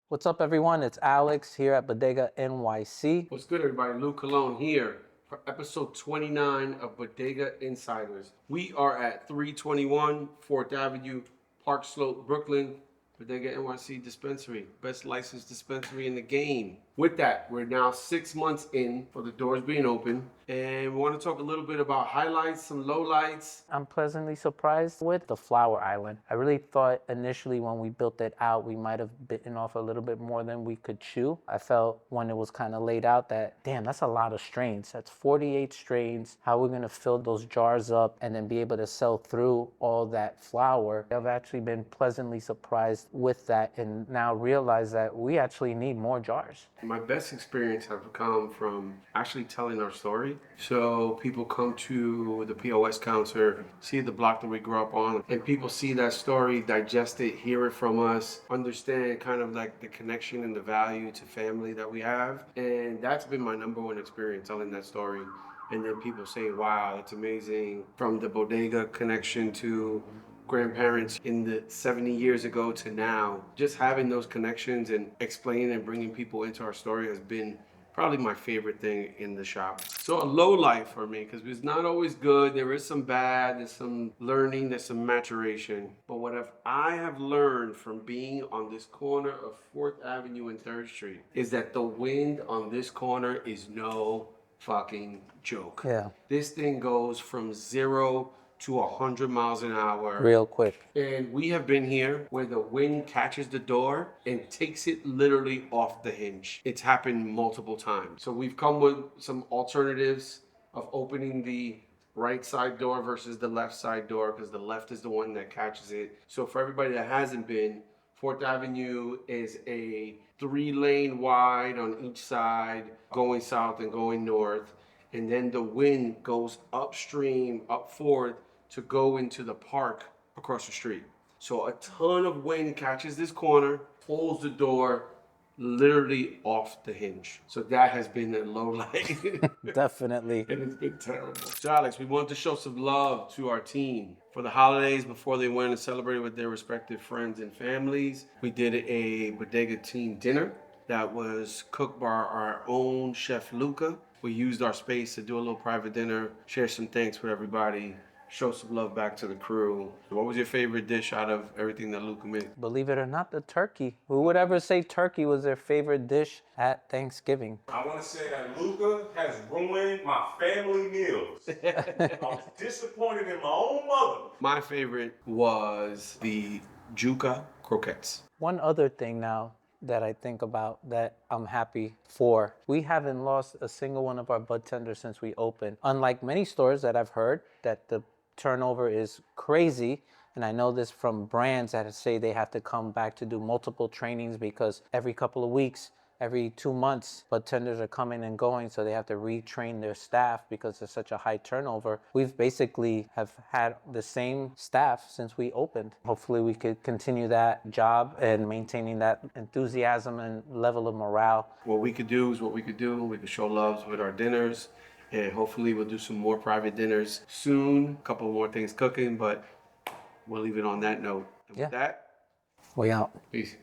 What's up, everyone? It's Alex here at Budega NYC. What's good, everybody? Lou Colon here for episode 29 of Budega Insiders. We are at 321 4th Avenue, Park Slope, Brooklyn. Budega NYC Dispensary, best licensed dispensary in the game. With that, we're now 6 months in for the doors being open, and we want to talk a little bit about highlights, some lowlights. I'm pleasantly surprised with the Flower Island. I really thought initially when we built it out, we might have bitten off a little bit more than we could chew. I felt when it was kind of laid out that, damn, that's a lot of strains. That's 48 strains. How are we going to fill those jars up and then be able to sell through all that flower? I've actually been pleasantly surprised with that and now realize that we actually need more jars. My best experience have come from actually telling our story. So people come to the POS counter, see the block that we grew up on, and people see that story, digest it, hear it from us, understand kind of like the connection and the value to family that we have. And that's been my number one experience, telling that story. And then people say, wow, it's amazing. From the bodega connection to grandparents in the 70 years ago to now, just having those connections and explaining and bringing people into our story has been probably my favorite thing in the shop. So a low life for me, because it's not always good. There is some bad, there's some learning, there's some maturation. But what I have learned from being on this corner of 4th Avenue and 3rd Street is that the wind on this corner is no fucking joke. Yeah. This thing goes from 0 to 100 miles an hour. Real quick. And we have been here where the wind catches the door and takes it literally off the hinge. It's happened multiple times. So we've come with some alternatives of opening the right side door versus the left side door, because the left is the one that catches it. So for everybody that hasn't been, 4th Avenue is a 3-lane wide on each side, going south and going north. And then the wind goes upstream, up 4th, to go into the park across the street. So a ton of wind catches this corner, pulls the door literally off the hinge. So that has been a low light. Definitely. And it's been terrible. So Alex, we wanted to show some love to our team. For the holidays, before they went and celebrated with their respective friends and families, we did a bodega team dinner that was cooked by our own chef Luca. We used our space to do a little private dinner, share some thanks with everybody, show some love back to the crew. What was your favorite dish out of everything that Luca made? Believe it or not, the turkey. Who would ever say turkey was their favorite dish at Thanksgiving? I want to say that Luca has ruined my family meals. I was disappointed in my own mother. My favorite was the Juca croquettes. One other thing now that I think about that I'm happy for. We haven't lost a single one of our bud tenders since we opened. Unlike many stores that I've heard that the turnover is crazy, and I know this from brands that say they have to come back to do multiple trainings because every couple of weeks, every 2 months, bud tenders are coming and going, so they have to retrain their staff because there's such a high turnover. We've basically have had the same staff since we opened. Hopefully we could continue that job and maintaining that enthusiasm and level of morale. What we could do is what we could do. We could show love with our dinners, and hopefully we'll do some more private dinners soon. A couple more things cooking, but we'll leave it on that note. And with that, We out. peace.